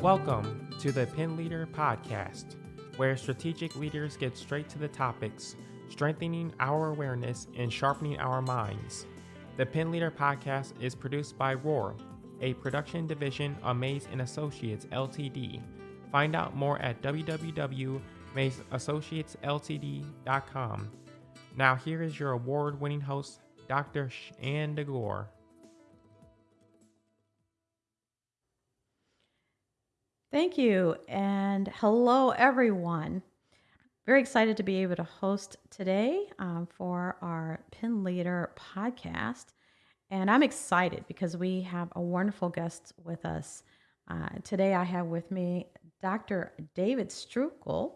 Welcome to the PinLeader podcast, where strategic leaders get straight to the topics, strengthening our awareness and sharpening our minds. The PinLeader podcast is produced by Roar, a production division of Mays & Associates Ltd. Find out more at www.maysassociatesltd.com. Now here is your award-winning host, Dr. Shanda Gore. Thank you, and hello, everyone. Very excited to be able to host today for our PinLeader podcast. And I'm excited because we have a wonderful guest with us. Today, I have with me Dr. David Strukel.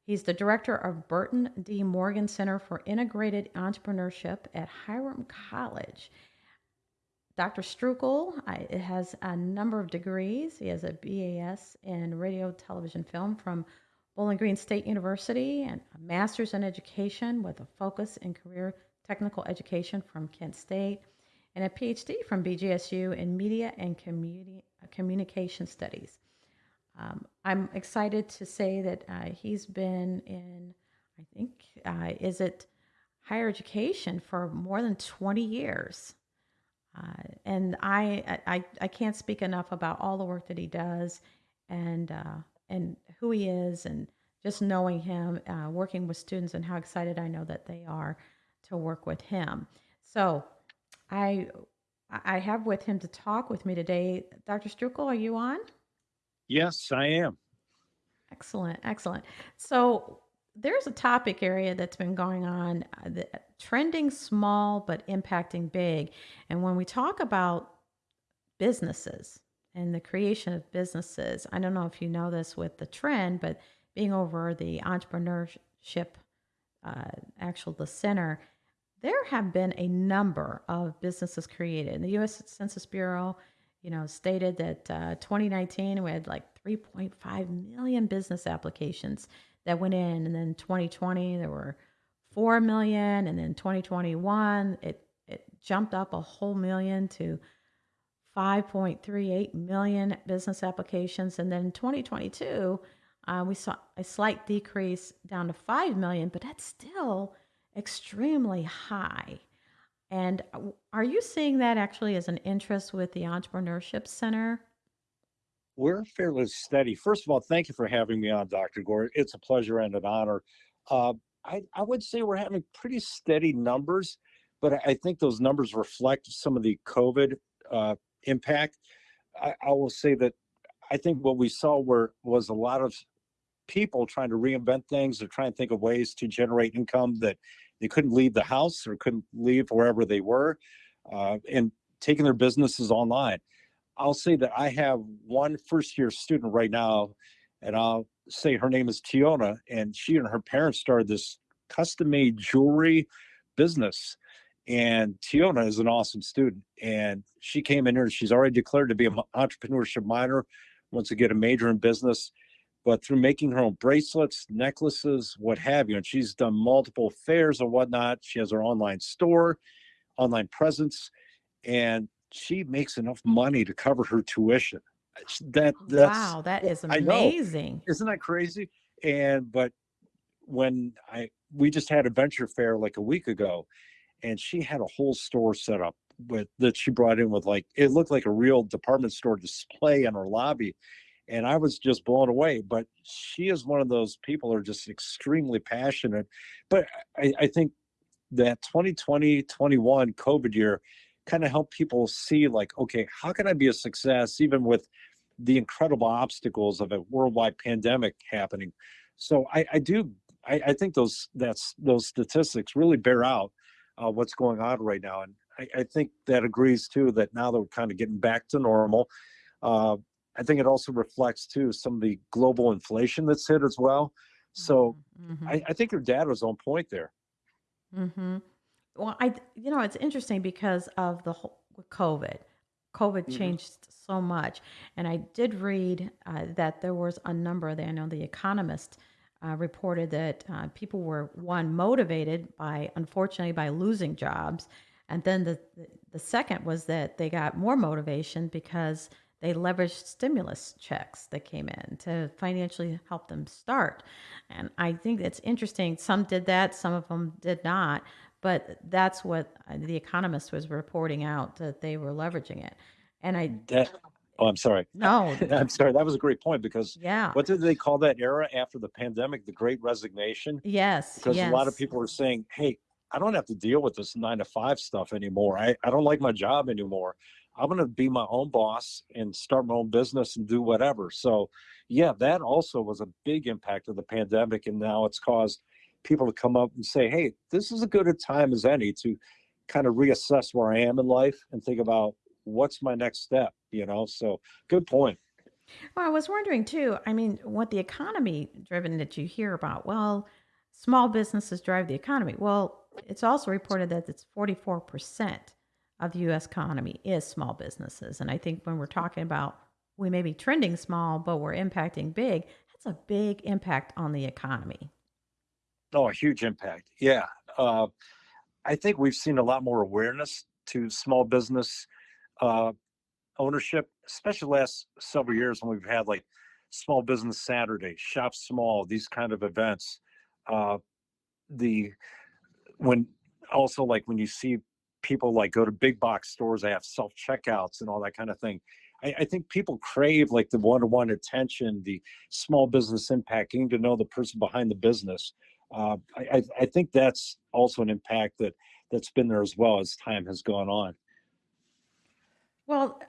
He's the director of Burton D. Morgan Center for Integrated Entrepreneurship at Hiram College. Dr. Strukel has a number of degrees. He has a BAS in radio, television, film from Bowling Green State University and a master's in education with a focus in career technical education from Kent State and a PhD from BGSU in media and communication studies. I'm excited to say that he's been in, I think, is it higher education for more than 20 years. And I can't speak enough about all the work that he does, and who he is, and just knowing him, working with students, and how excited I know that they are to work with him. So, I have with him to talk with me today. Dr. Strukel, are you on? Yes, I am. Excellent, excellent. So there's a topic area that's been going on, trending small but impacting big. And when we talk about businesses and the creation of businesses, I don't know if you know this with the trend, but being over the entrepreneurship, the center, there have been a number of businesses created. And the U.S. Census Bureau, stated that 2019 we had like 3.5 million business applications that went in, and then 2020 there were 4 million, and then 2021 it jumped up a whole million to 5.38 million business applications, and then in 2022 we saw a slight decrease down to 5 million, but that's still extremely high. And are you seeing that actually as an interest with the Entrepreneurship Center? We're fairly steady. First of all, thank you for having me on, Dr. Gore. It's a pleasure and an honor. Uh, I would say we're having pretty steady numbers, but I think those numbers reflect some of the COVID impact. I will say that I think what we saw was a lot of people trying to reinvent things or trying to think of ways to generate income that they couldn't leave the house or couldn't leave wherever they were, and taking their businesses online. I'll say that I have one first-year student right now, and I'll say her name is Tiona, and she and her parents started this custom-made jewelry business. And Tiona is an awesome student, and she came in here and she's already declared to be an entrepreneurship minor, wants to get a major in business. But through making her own bracelets, necklaces, what have you, and she's done multiple fairs and whatnot. She has her online store, online presence, and she makes enough money to cover her tuition. That's Wow, that is I know, amazing. isn't that crazy? But when we just had a venture fair like a week ago, and she had a whole store set up that she brought in with, like, it looked like a real department store display in her lobby. And I was just blown away. But she is one of those people who are just extremely passionate. But I think that 2020, 21 COVID year kind of helped people see, like, okay, how can I be a success even with the incredible obstacles of a worldwide pandemic happening? So I think those statistics really bear out what's going on right now. And I think that agrees too, that now that we're kind of getting back to normal, I think it also reflects too some of the global inflation that's hit as well. So Mm-hmm. I think your dad was on point there. Mm-hmm. Well, it's interesting because of the whole COVID. COVID Hmm. changed so much, and I did read that there was a number. I know The Economist reported that people were motivated unfortunately, by losing jobs, and then the second was that they got more motivation because they leveraged stimulus checks that came in to financially help them start. And I think it's interesting. Some did that, some of them did not. But that's what The Economist was reporting out, that they were leveraging it. And I, That, oh, I'm sorry. no, I'm sorry. That was a great point because yeah, what did they call that era after the pandemic? The Great Resignation? yes, Because a lot of yes. people are saying, hey, I don't have to deal with this 9 to 5 stuff anymore. I don't like my job anymore. I'm going to be my own boss and start my own business and do whatever. So, yeah, that also was a big impact of the pandemic. And now it's caused people to come up and say, hey, this is as good a time as any to kind of reassess where I am in life and think about what's my next step, So, good point. Well, I was wondering too, I mean, what the economy driven that you hear about. Well, small businesses drive the economy. Well, it's also reported that it's 44% of the US economy is small businesses. And I think when we're talking about we may be trending small, but we're impacting big, that's a big impact on the economy. Oh, a huge impact. Yeah. Uh, I think we've seen a lot more awareness to small business uh, ownership, especially the last several years when we've had like Small Business Saturday, Shop Small, these kind of events. Uh, the when also like when you see people like go to big box stores, they have self checkouts and all that kind of thing. I think people crave like the one-to-one attention, the small business impact, getting to know the person behind the business. I think that's also an impact that's been there as well as time has gone on. Well,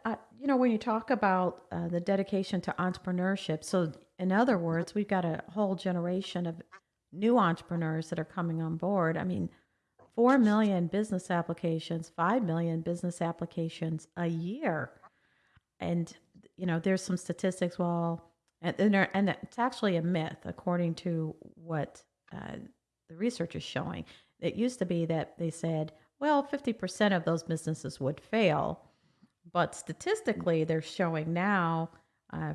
when you talk about the dedication to entrepreneurship, so in other words, we've got a whole generation of new entrepreneurs that are coming on board. I mean, 4 million business applications, 5 million business applications a year. And, there's some statistics, well, and it's actually a myth, according to what the research is showing. It used to be that they said, well, 50% of those businesses would fail, but statistically, they're showing now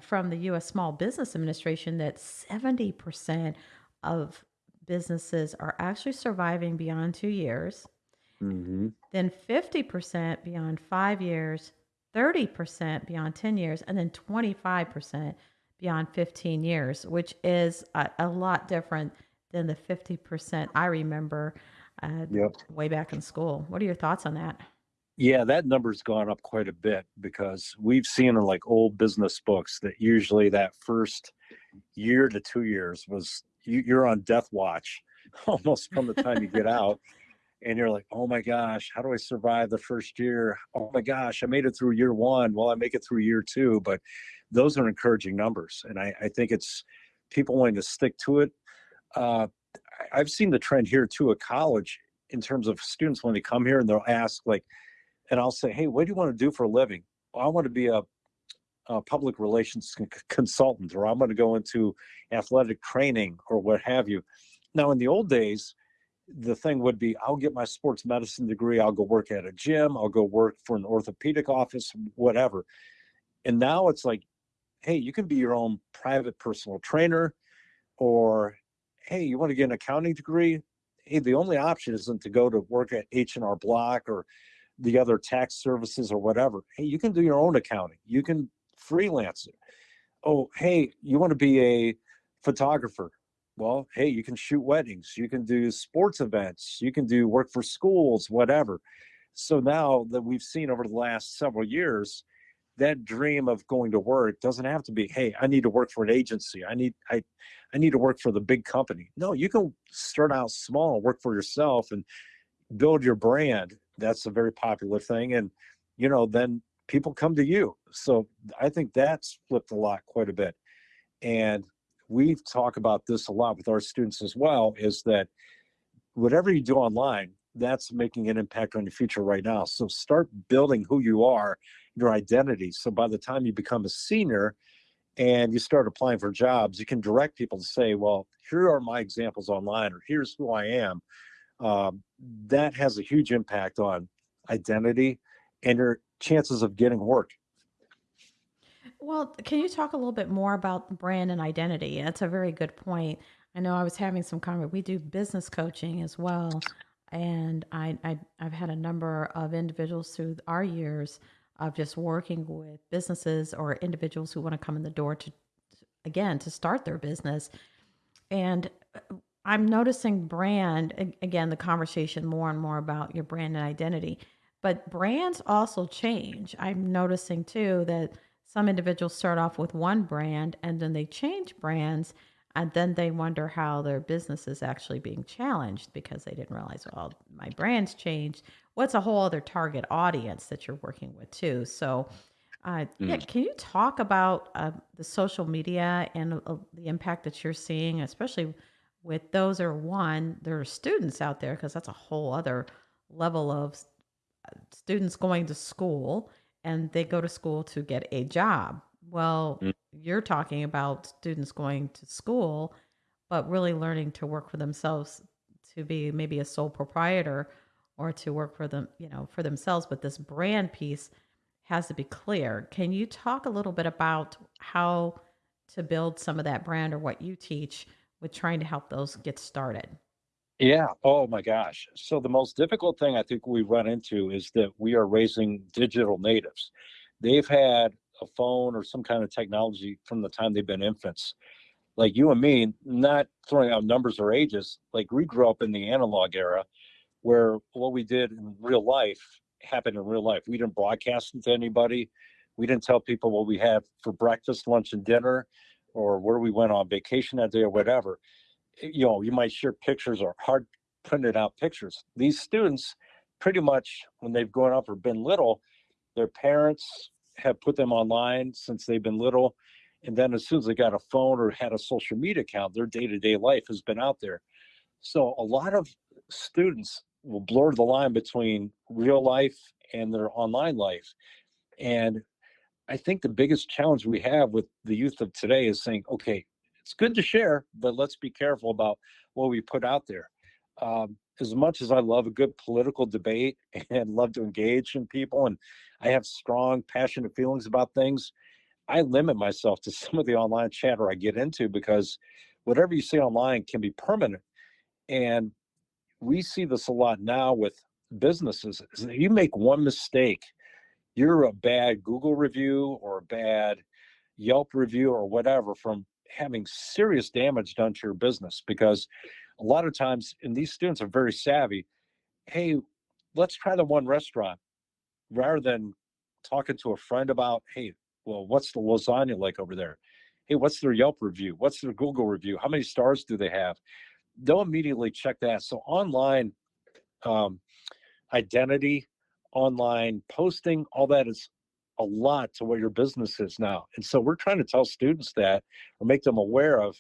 from the U.S. Small Business Administration that 70% of businesses are actually surviving beyond 2 years, Hmm. then 50% beyond 5 years, 30% beyond 10 years, and then 25% beyond 15 years, which is a lot different than the 50% I remember Yep. way back in school. What are your thoughts on that? Yeah, that number's gone up quite a bit because we've seen in like old business books that usually that first year to 2 years was you're on death watch almost from the time you get out. And you're like, oh my gosh, how do I survive the first year? Oh my gosh, I made it through year one. Well, I make it through year two, but those are encouraging numbers. And I think it's people wanting to stick to it. Uh, I've seen the trend here too at college in terms of students when they come here and they'll ask, like, and I'll say, hey, what do you want to do for a living? Well, I want to be a public relations consultant, or I'm going to go into athletic training or what have you. Now, in the old days, the thing would be I'll get my sports medicine degree, I'll go work at a gym, I'll go work for an orthopedic office, whatever. And now it's like, hey, you can be your own private personal trainer, or hey, you want to get an accounting degree? Hey, the only option isn't to go to work at H&R Block or the other tax services or whatever. Hey, you can do your own accounting. You can freelance it. Oh, hey, you want to be a photographer? Well, hey, you can shoot weddings, you can do sports events, you can do work for schools, whatever. So now that we've seen over the last several years, that dream of going to work doesn't have to be, hey, I need to work for an agency. I need to work for the big company. No, you can start out small, work for yourself and build your brand. That's a very popular thing. And, then people come to you. So I think that's flipped a lot, quite a bit. And we talk about this a lot with our students as well, is that whatever you do online, that's making an impact on your future right now. So start building who you are, your identity. So by the time you become a senior and you start applying for jobs, you can direct people to say, well, here are my examples online, or here's who I am. That has a huge impact on identity and your chances of getting work. Well, can you talk a little bit more about brand and identity? That's a very good point. I know I was having some comment. We do business coaching as well, and I've had a number of individuals through our years of just working with businesses or individuals who want to come in the door to, again, to start their business. And I'm noticing again, the conversation more and more about your brand and identity, but brands also change. I'm noticing too that some individuals start off with one brand and then they change brands and then they wonder how their business is actually being challenged because they didn't realize, well, my brand's changed. What's a whole other target audience that you're working with too? So, yeah, Mm. can you talk about the social media and the impact that you're seeing, especially with those are one, there are students out there because that's a whole other level of students going to school and they go to school to get a job. Well, Mm. you're talking about students going to school, but really learning to work for themselves to be maybe a sole proprietor or to work for them, for themselves. But this brand piece has to be clear. Can you talk a little bit about how to build some of that brand or what you teach with trying to help those get started? Yeah. Oh my gosh. So the most difficult thing I think we run into is that we are raising digital natives. They've had a phone or some kind of technology from the time they've been infants. Like you and me, not throwing out numbers or ages, like we grew up in the analog era where what we did in real life happened in real life. We didn't broadcast it to anybody. We didn't tell people what we had for breakfast, lunch, and dinner, or where we went on vacation that day or whatever. You might share pictures or hard printed out pictures. These students, pretty much when they've grown up or been little, their parents have put them online since they've been little. And then as soon as they got a phone or had a social media account, their day-to-day life has been out there. So a lot of students will blur the line between real life and their online life. And I think the biggest challenge we have with the youth of today is saying, okay, it's good to share, but let's be careful about what we put out there. As much as I love a good political debate and love to engage in people, and I have strong, passionate feelings about things, I limit myself to some of the online chatter I get into because whatever you say online can be permanent. And we see this a lot now with businesses. You make one mistake, you're a bad Google review or a bad Yelp review or whatever from having serious damage done to your business because a lot of times, and these students are very savvy, hey, let's try the one restaurant rather than talking to a friend about, hey, well, what's the lasagna like over there? Hey, what's their Yelp review? What's their Google review? How many stars do they have? They'll immediately check that. So online um, identity, online posting, all that is a lot to what your business is now. And so we're trying to tell students that or make them aware of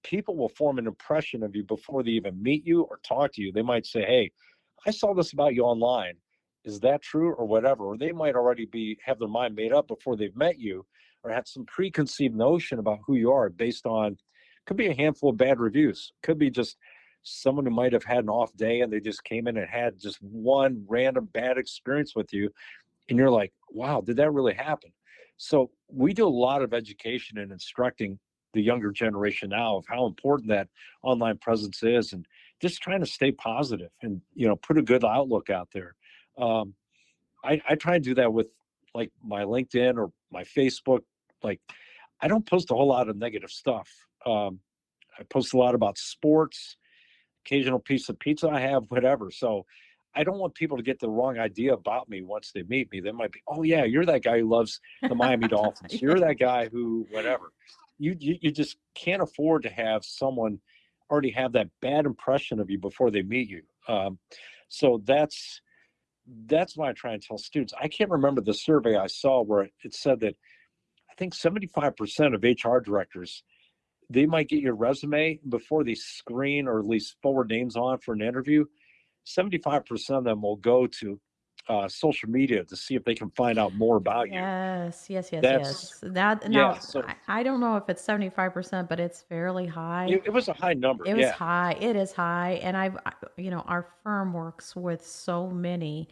people will form an impression of you before they even meet you or talk to you. They might say, hey, I saw this about you online. Is that true or whatever? Or they might already have their mind made up before they've met you or have some preconceived notion about who you are based on could be a handful of bad reviews. Could be just someone who might have had an off day and they just came in and had just one random bad experience with you. And you're like, wow, did that really happen? So we do a lot of education and instructing the younger generation now of how important that online presence is and just trying to stay positive and put a good outlook out there. um, I try and do that with like my LinkedIn or my Facebook. Like I don't post a whole lot of negative stuff. I post a lot about sports, occasional piece of pizza I have, whatever. So I don't want people to get the wrong idea about me once they meet me. They might be, oh yeah, you're that guy who loves the Miami Dolphins. You're Yeah. that guy who whatever. You just can't afford to have someone already have that bad impression of you before they meet you. So that's why I try and tell students. I can't remember the survey I saw where it said that I think 75% of HR directors, they might get your resume before they screen or at least forward names on for an interview. 75% of them will go to social media to see if they can find out more about you. Yes, yes, yes, That's, yes. That yeah. now So I don't know if it's 75%, but it's fairly high. it was a high number. It was Yeah. high. It is high. And our firm works with so many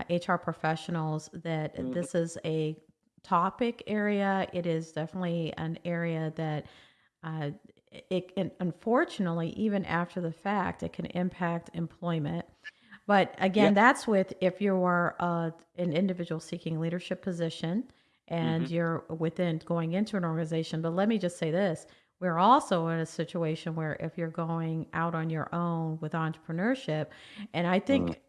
HR professionals that Mhm. this is a topic area. It is definitely an area that uh, and unfortunately, even after the fact, it can impact employment. But Yeah. again, that's with if you're an individual seeking leadership position and Hmm. you're within going into an organization. But let me just say this. We're also in a situation where if you're going out on your own with entrepreneurship, and I think,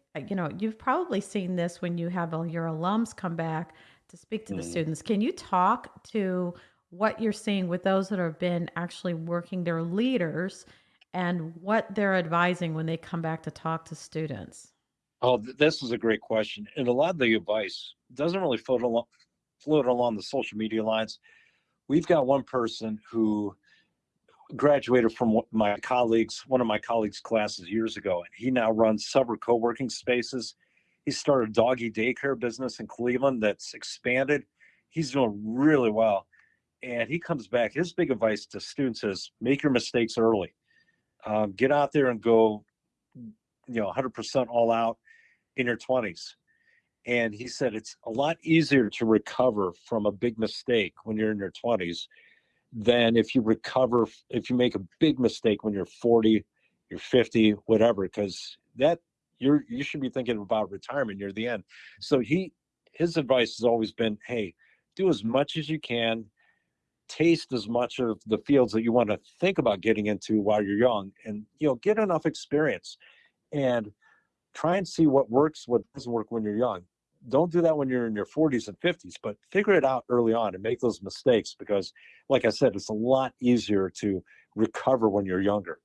you've probably seen this when you have your alums come back to speak to the Hmm. students. Can you talk to what you're seeing with those that have been actually working their leaders and what they're advising when they come back to talk to students? Oh, this is a great question. And a lot of the advice doesn't really float along the social media lines. We've got one person who graduated from one of my colleagues' classes years ago, and he now runs several co-working spaces. He started a doggy daycare business in Cleveland that's expanded. He's doing really well. And he comes back. His big advice to students is make your mistakes early. Get out there and go, 100% all out in your 20s. And he said it's a lot easier to recover from a big mistake when you're in your 20s than if you make a big mistake when you're 40, you're 50, whatever, because you should be thinking about retirement near the end. So his advice has always been, hey, do as much as you can, taste as much of the fields that you want to think about getting into while you're young, and get enough experience and try and see what works, what doesn't work when you're young. Don't do that when you're in your 40s and 50s, but figure it out early on and make those mistakes because, like I said, it's a lot easier to recover when you're younger.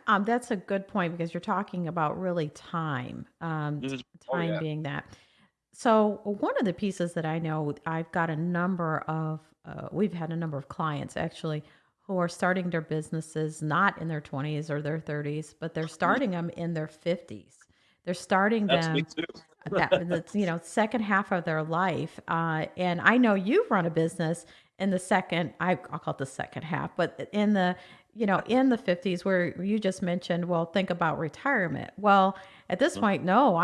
That's a good point because you're talking about really time, Mhm. Oh, time yeah. being that. So one of the pieces that I know, we've had a number of clients actually who are starting their businesses not in their 20s or their 30s, but they're Mhm. starting them in their 50s. They're starting That's me them too. that's second half of their life. And I know you've run a business in the I'll call it the second half, but in the 50s where you just mentioned, well, think about retirement. Well, at this point, no,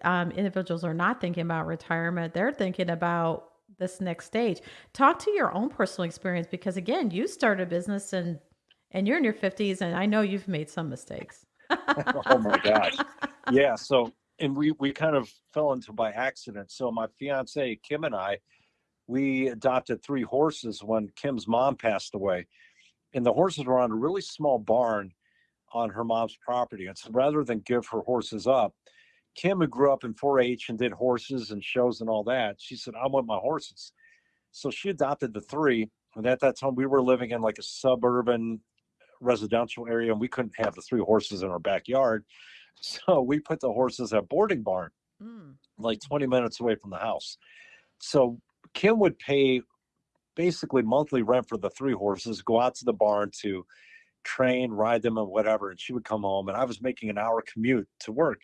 individuals are not thinking about retirement. They're thinking about this next stage. Talk to your own personal experience because again, you started a business and you're in your 50s and I know you've made some mistakes. Oh my gosh. Yeah. So, and we kind of fell into by accident. So my fiance, Kim, and we adopted three horses when Kim's mom passed away. And the horses were on a really small barn on her mom's property. And so rather than give her horses up, Kim, who grew up in 4-H and did horses and shows and all that, she said, I want my horses. So she adopted the three. And at that time, we were living in like a suburban residential area, and we couldn't have the three horses in our backyard. So we put the horses at boarding barn, Mm. like 20 minutes away from the house. So Kim would pay basically monthly rent for the three horses, go out to the barn to train, ride them, and whatever. And she would come home, and I was making an hour commute to work.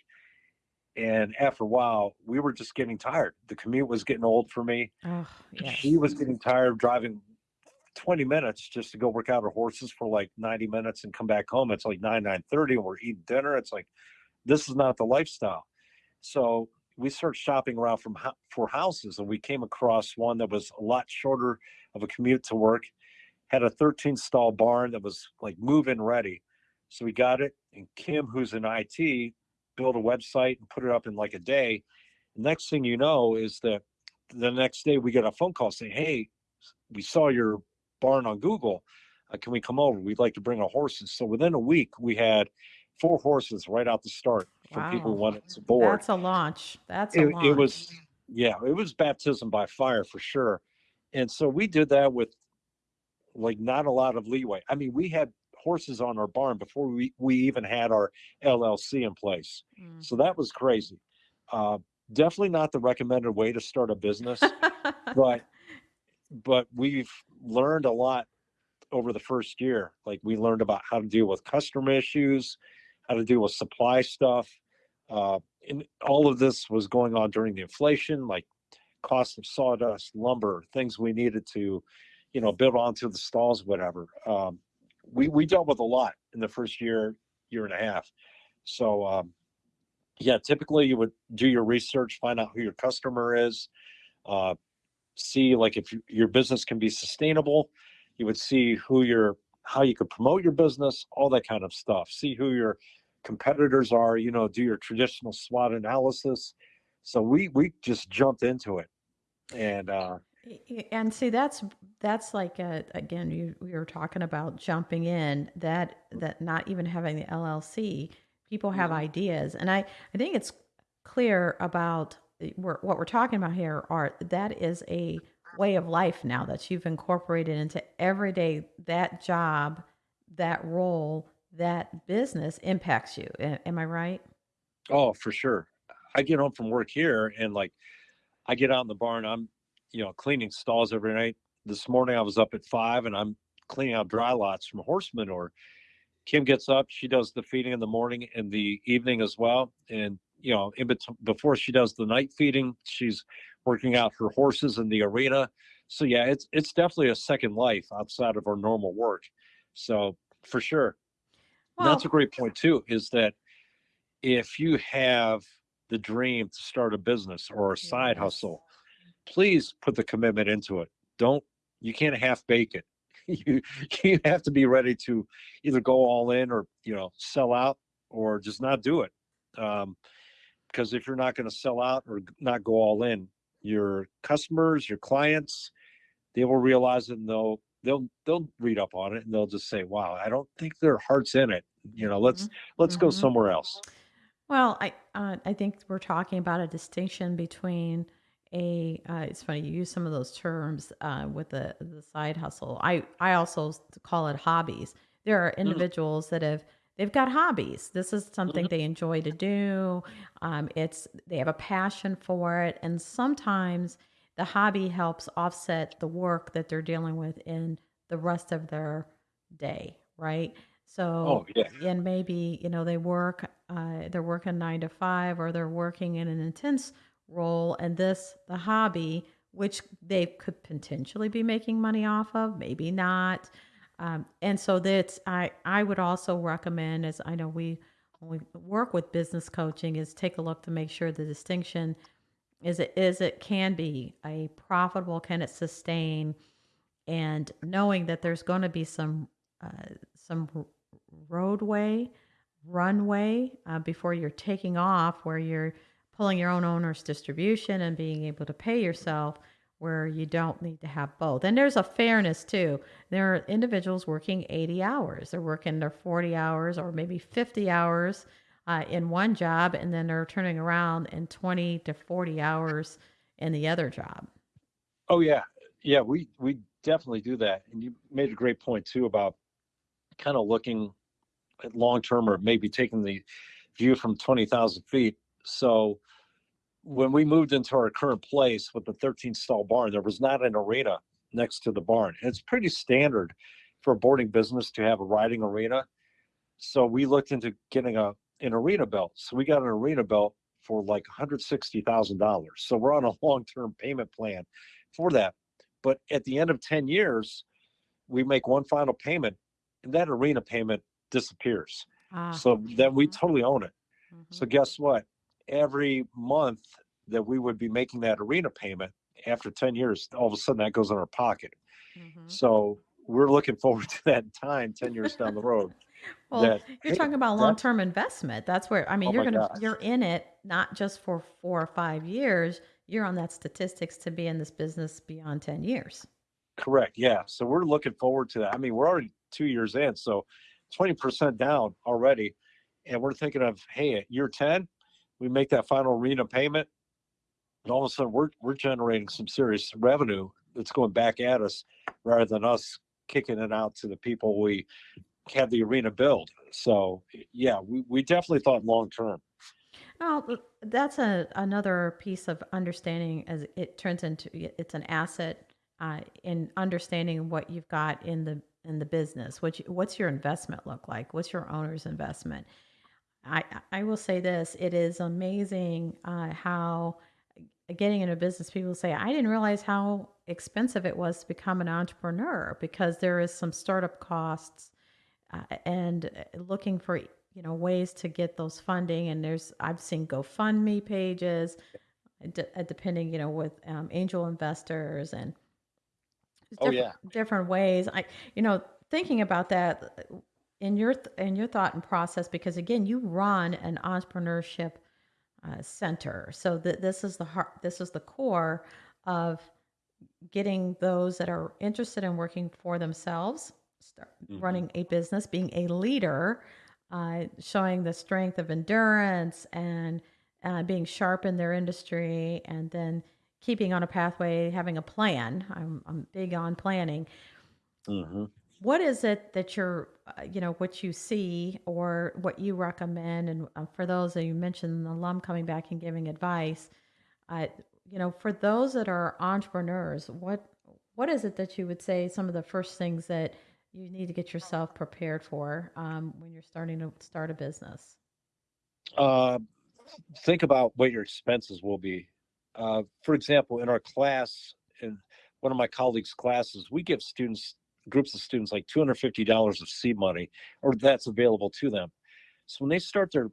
And after a while, we were just getting tired. The commute was getting old for me. Oh, She yes. was getting tired of driving 20 minutes just to go work out her horses for like 90 minutes and come back home. It's like 9:30, and we're eating dinner. It's like, this is not the lifestyle. So we started shopping around for houses, and we came across one that was a lot shorter of a commute to work, had a 13 stall barn that was like move-in ready. So we got it, and Kim, who's in IT, built a website and put it up in like a day. Next thing you know is that the next day we get a phone call saying, hey, we saw your barn on Google. Can we come over? We'd like to bring our horses. So within a week, we had four horses right out the start from people who Wow. wanted to board. That's a launch. That's a It launch. was, yeah, it was baptism by fire for sure. And so we did that with like not a lot of leeway. I mean, we had horses on our barn before we even had our LLC in place. Mm. So that was crazy. Uh, Definitely not the recommended way to start a business, but we've learned a lot over the first year. Like we learned about how to deal with customer issues, how to deal with supply stuff. And all of this was going on during the inflation, like cost of sawdust, lumber, things we needed to, build onto the stalls, whatever. We dealt with a lot in the first year and a half. So yeah, typically you would do your research, find out who your customer is, uh, see like if your business can be sustainable. You would see how you could promote your business, all that kind of stuff. See who your competitors are, do your traditional SWOT analysis. So we just jumped into it. And And see, that's like again, we were talking about jumping in, that not even having the LLC, people have Mhm. ideas, and I think it's clear about what we're talking about here. Art, that is a way of life now that you've incorporated into every day. That job, that role, that business impacts you. Am I right? Oh, for sure. I get home from work here and like I get out in the barn. I'm, cleaning stalls every night. This morning I was up at 5 and I'm cleaning out dry lots from horse manure. Kim gets up, she does the feeding in the morning and the evening as well. And, before she does the night feeding, she's working out her horses in the arena. So yeah, it's definitely a second life outside of our normal work. So for sure. And that's a Well, great point too, is that if you have the dream to start a business or a side yes. hustle, please put the commitment into it. Don't You can't half bake it. you you have to be ready to either go all in or sell out or just not do it. Because if you're not going to sell out or not go all in, your customers, your clients, they will realize it and they'll read up on it and they'll just say, "Wow, I don't think their heart's in it. Hmm. Let's go Hmm. somewhere else." Well, I think we're talking about a distinction between a. It's funny you use some of those terms with the side hustle. I also call it hobbies. There are Mm, individuals that they've got hobbies. This is something mhm. they enjoy to do. It's they have a passion for it, and sometimes the hobby helps offset the work that they're dealing with in the rest of their day, right? Oh So, yeah. and maybe, they're working 9 to 5, or they're working in an intense role, and the hobby, which they could potentially be making money off of, maybe not. And so I would also recommend, as I know when we work with business coaching, is take a look to make sure the distinction is it can be a profitable, can it sustain, and knowing that there's going to be some roadway runway before you're taking off, where you're pulling your own owner's distribution and being able to pay yourself, where you don't need to have both. And there's a fairness too. There are individuals working 80 hours, they're working their 40 hours or maybe 50 hours in one job, and then they're turning around in 20 to 40 hours in the other job. Oh yeah. Yeah, we definitely do that. And you made a great point too about kind of looking at long term or maybe taking the view from 20,000 feet. So when we moved into our current place with the 13 stall barn, there was not an arena next to the barn. And it's pretty standard for a boarding business to have a riding arena. So we looked into getting an arena belt. So we got an arena belt for like $160,000. So we're on a long-term payment plan for that. But at the end of 10 years, we make one final payment and that arena payment disappears. Ah. So then we Mhm. totally own it. So Mhm. guess what? Every month that we would be making that arena payment after 10 years, all of a sudden that goes in our pocket. Mhm. So we're looking forward to that time 10 years down the road Well, that, you're hey, talking about that, long-term investment. That's where, I mean, oh my gosh. you're in it not just for 4 or 5 years. You're on that statistics to be in this business beyond 10 years. Correct. Yeah. So we're looking forward to that. I mean, we're already 2 years in. So 20% down already. And we're thinking of, hey, at year 10, we make that final arena payment. And all of a sudden we're generating some serious revenue that's going back at us rather than us kicking it out to the people we had the arena build. So yeah, we definitely thought long term. Well, that's another piece of understanding, as it turns into it's an asset in understanding what you've got in the business. What's your investment look like? What's your owner's investment? I will say this: it is amazing how getting into business, people say, I didn't realize how expensive it was to become an entrepreneur, because there is some startup costs and looking for ways to get those funding. And I've seen GoFundMe pages, depending with angel investors, and Oh yeah. different ways. I thinking about that. in your thought and process, because again, you run an entrepreneurship center, so that this is the heart, this is the core of getting those that are interested in working for themselves, start Hmm. running a business, being a leader, showing the strength of endurance and being sharp in their industry, and then keeping on a pathway, having a plan. I'm big on planning. Hmm. What is it that you're, what you see or what you recommend? And for those that you mentioned, the alum coming back and giving advice, uh, for those that are entrepreneurs, what is it that you would say some of the first things that you need to get yourself prepared for when you're starting to start a business? Uh, think about what your expenses will be. For example, in our class, in one of my colleagues' classes, we give groups of students, like $250 of seed money, or that's available to them. So when they start their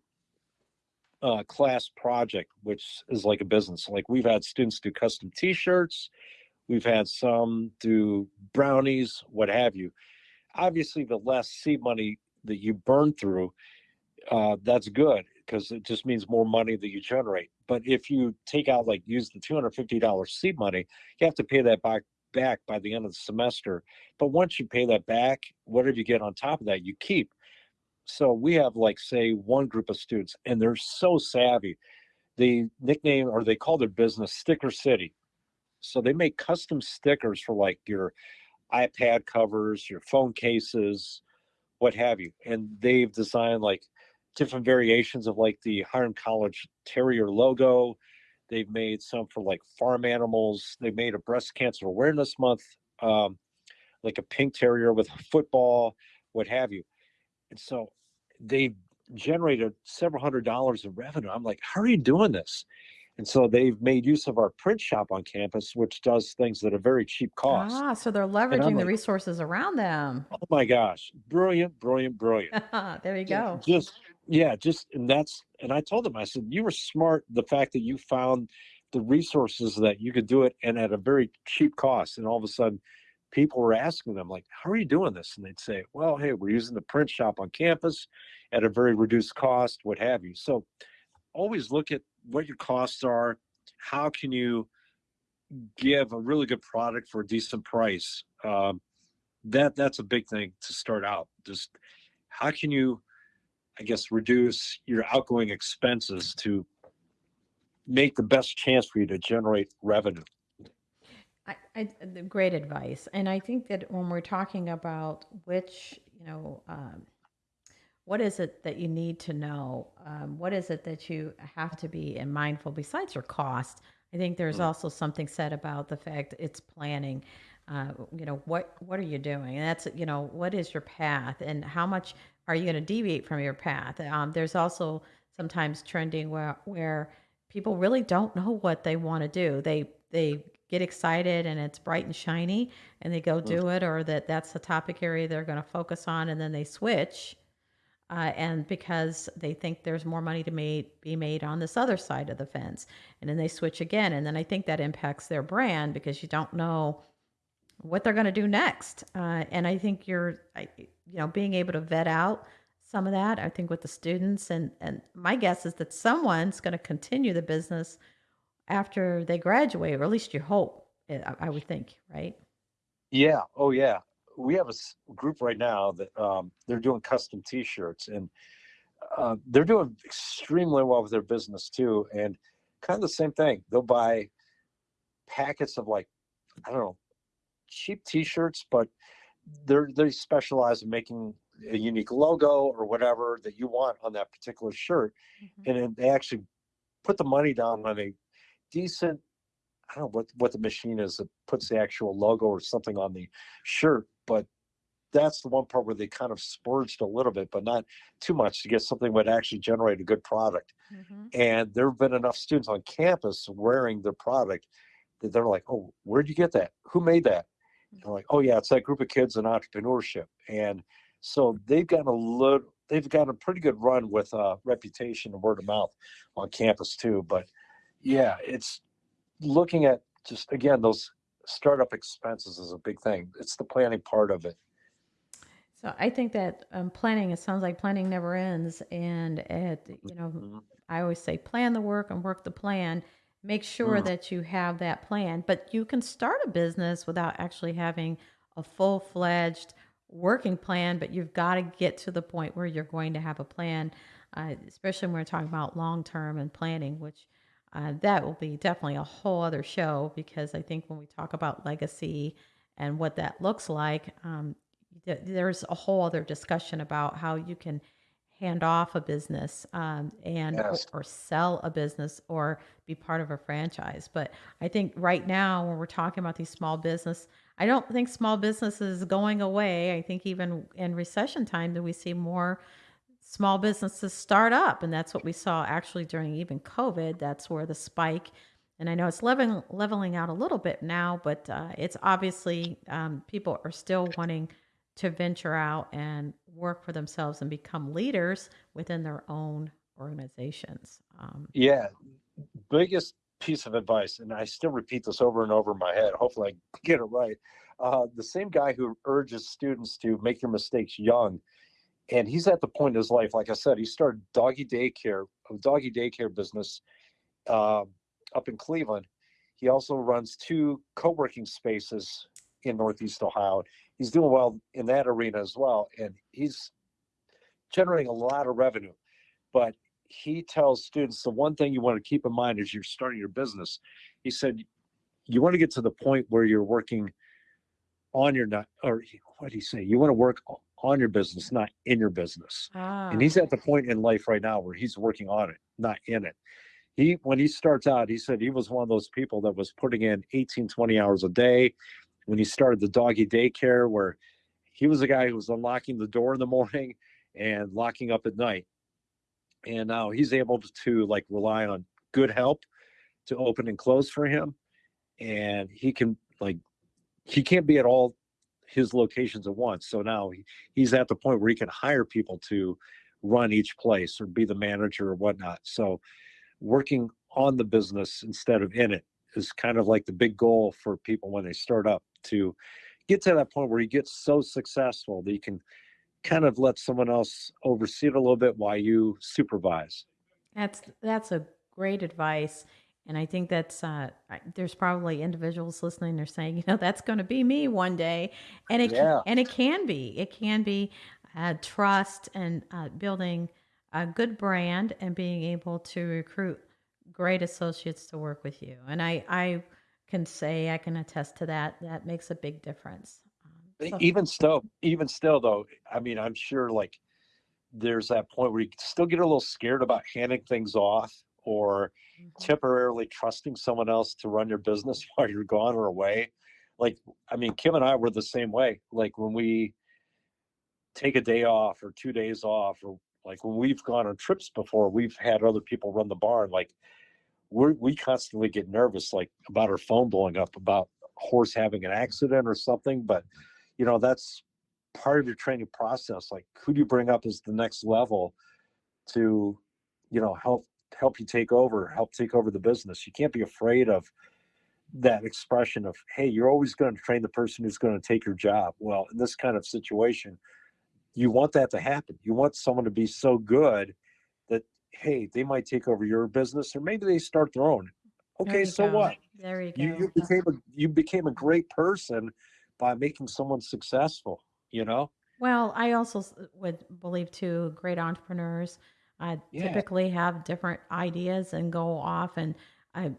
class project, which is like a business, like we've had students do custom T-shirts, we've had some do brownies, what have you. Obviously, the less seed money that you burn through, that's good because it just means more money that you generate. But if you take out, like, use the $250 seed money, you have to pay that back by the end of the semester. But once you pay that back, whatever you get on top of that, you keep. So we have, like, say, one group of students, and they're so savvy. They nickname, or they call their business Sticker City. So they make custom stickers for, like, your iPad covers, your phone cases, what have you. And they've designed, like, different variations of, like, the Hiram College Terrier logo. They've made some for, like, farm animals. They made a breast cancer awareness month, um, like a pink terrier with a football, what have you. And so they've generated several $100s in revenue. I'm like, how are you doing this? And so they've made use of our print shop on campus, which does things at a very cheap cost. Ah, so they're And I'm leveraging the like, resources around them. oh my gosh, brilliant, brilliant, brilliant. There you Yeah, go. and I told them, I said, you were smart. The fact that you found the resources that you could do it and at a very cheap cost. And all of a sudden, people were asking them, like, how are you doing this? And they'd say, well, hey, we're using the print shop on campus at a very reduced cost, what have you. So always look at what your costs are. How can you give a really good product for a decent price? That's a big thing to start out. Just how can you, I guess, reduce your outgoing expenses to make the best chance for you to generate revenue? Great advice. And I think that when we're talking about which, what is it that you need to know? What is it that you have to be mindful besides your cost? I think there's Mm. also something said about the fact it's planning. What are you doing? And that's, what is your path and how much are you going to deviate from your path? There's also sometimes trending where people really don't know what they want to do. They get excited and it's bright and shiny and they go Mm. do it, or that's the topic area they're going to focus on, and then they switch and because they think there's more money to be made on this other side of the fence, and then they switch again, and then I think that impacts their brand because you don't know what they're going to do next. And I think being able to vet out some of that. I think with the students, and my guess is that someone's going to continue the business after they graduate, or at least you hope. I would think, right? Yeah. Oh, yeah. We have a group right now that they're doing custom T-shirts, and they're doing extremely well with their business too. And kind of the same thing. They'll buy packets of, like, I don't know, cheap T-shirts, but they specialize in making a unique logo or whatever that you want on that particular shirt, Mhm. and then they actually put the money down on a decent, I don't know what the machine is that puts the actual logo or something on the shirt, but that's the one part where they kind of splurged a little bit, but not too much, to get something that would actually generate a good product. Mhm. And there have been enough students on campus wearing their product that they're like, oh, where'd you get that? Who made that? And I'm like, oh yeah, it's that group of kids in entrepreneurship. And so they've gotten a pretty good run with reputation and word of mouth on campus too. But yeah, it's looking at, just again, those startup expenses is a big thing. It's the planning part of it. So I think that planning, it sounds like planning never ends. And Mhm. I always say plan the work and work the plan. Make sure Mm. that you have that plan. But you can start a business without actually having a full-fledged working plan, but you've got to get to the point where you're going to have a plan, especially when we're talking about long-term and planning, which that will be definitely a whole other show because I think when we talk about legacy and what that looks like, there's a whole other discussion about how you can hand off a business Yes. or sell a business or be part of a franchise. But I think right now when we're talking about these small business, I don't think small business is going away. I think even in recession time that we see more small businesses start up, and that's what we saw actually during even COVID. That's where the spike, and I know it's leveling out a little bit now, but it's obviously people are still wanting to venture out and work for themselves and become leaders within their own organizations. Yeah. Biggest piece of advice, and I still repeat this over and over in my head. Hopefully, I get it right. The same guy who urges students to make your mistakes young, and he's at the point in his life, like I said, he started a doggy daycare business uh, up in Cleveland. He also runs two co-working spaces in Northeast Ohio. He's doing well in that arena as well, and he's generating a lot of revenue. But he tells students the one thing you want to keep in mind as you're starting your business. He said, you want to get to the point where you're working on your not, or what did he say? You want to work on your business, not in your business. And Ah, he's at the point in life right now where he's working on it, not in it. When he starts out, he said he was one of those people that was putting in 18, 20 hours a day. When he started the doggy daycare, where he was the guy who was unlocking the door in the morning and locking up at night. And now he's able to like rely on good help to open and close for him. And he can't be at all his locations at once. So now he's at the point where he can hire people to run each place or be the manager or whatnot. So working on the business instead of in it is kind of like the big goal for people when they start up, to get to that point where you get so successful that you can kind of let someone else oversee it a little bit while you supervise. that's a great advice. And I think that's there's probably individuals listening. They're saying, that's going to be me one day, Yeah. and it can be trust and building a good brand and being able to recruit great associates to work with you. And I can say I can attest to that. That makes a big difference. So Even still though, I mean, I'm sure like there's that point where you still get a little scared about handing things off or mhm. temporarily trusting someone else to run your business while you're gone or away. Like, I mean, Kim and I were the same way. Like when we take a day off or 2 days off, or like when we've gone on trips before, we've had other people run the barn. Like we constantly get nervous, like about our phone blowing up, about a horse having an accident or something. But that's part of your training process. Like who do you bring up as the next level to, help you help take over the business. You can't be afraid of that expression of, hey, you're always going to train the person who's going to take your job. Well, in this kind of situation, you want that to happen. You want someone to be so good that, hey, they might take over your business or maybe they start their own. There Okay, you so go. what? There you You go. you became a great person by making someone successful, you know? Well, I also would believe too, great entrepreneurs Yeah. typically have different ideas and go off. And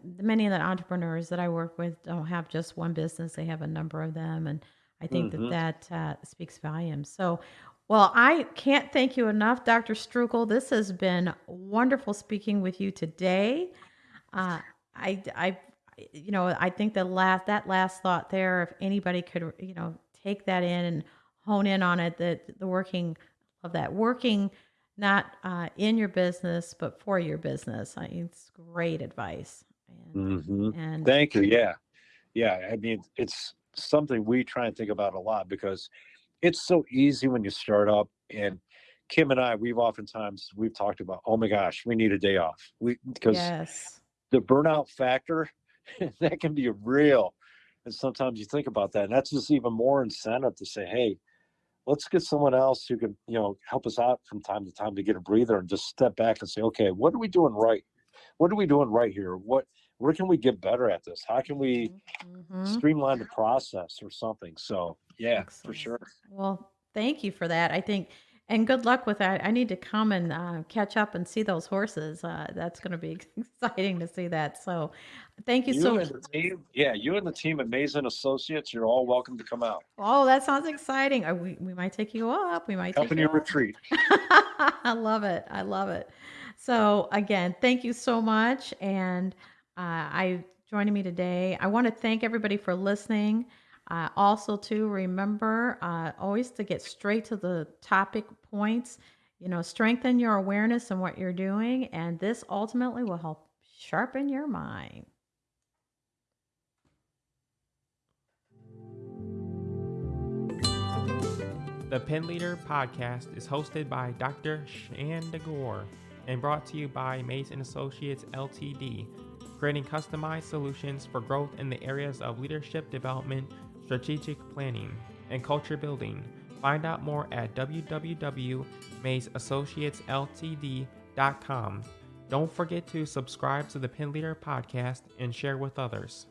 many of the entrepreneurs that I work with don't have just one business; they have a number of them, and I think that Hmm. speaks volumes. So, well, I can't thank you enough, Dr. Strukel. This has been wonderful speaking with you today. Uh, I, I think that last thought there, if anybody could, take that in and hone in on it, that the working of that working, not in your business, but for your business. It's great advice. Hmm. And Thank you. Yeah. Yeah. I mean, it's something we try and think about a lot because it's so easy when you start up. And Kim and I, we've talked about, oh my gosh, we need a day off. Because yes, the burnout factor, that can be real. And sometimes you think about that. And that's just even more incentive to say, hey, let's get someone else who can, help us out from time to time to get a breather and just step back and say, okay, what are we doing right? What are we doing right here? Where can we get better at this? How can we Mm-hmm. streamline the process or something? So yeah, for Excellent. sure. Well, thank you for that. I think, and good luck with that. I need to come and catch up and see those horses. That's going to be exciting to see that. So, thank you You so. and the team, yeah, you and the team at Mason Associates, you're all welcome to come out. Oh, that sounds exciting. We might take you up. We might take Company you up. retreat. I love it. I love it. So again, thank you so much. And I joining me today. I want to thank everybody for listening. Also, to remember always to get straight to the topic points. Strengthen your awareness in what you're doing, and this ultimately will help sharpen your mind. The PinLeader podcast is hosted by Dr. Shanda Gore and brought to you by Mason Associates Ltd, creating customized solutions for growth in the areas of leadership development, strategic planning, and culture building. Find out more at www.maceassociatesltd.com. Don't forget to subscribe to the PinLeader podcast and share with others.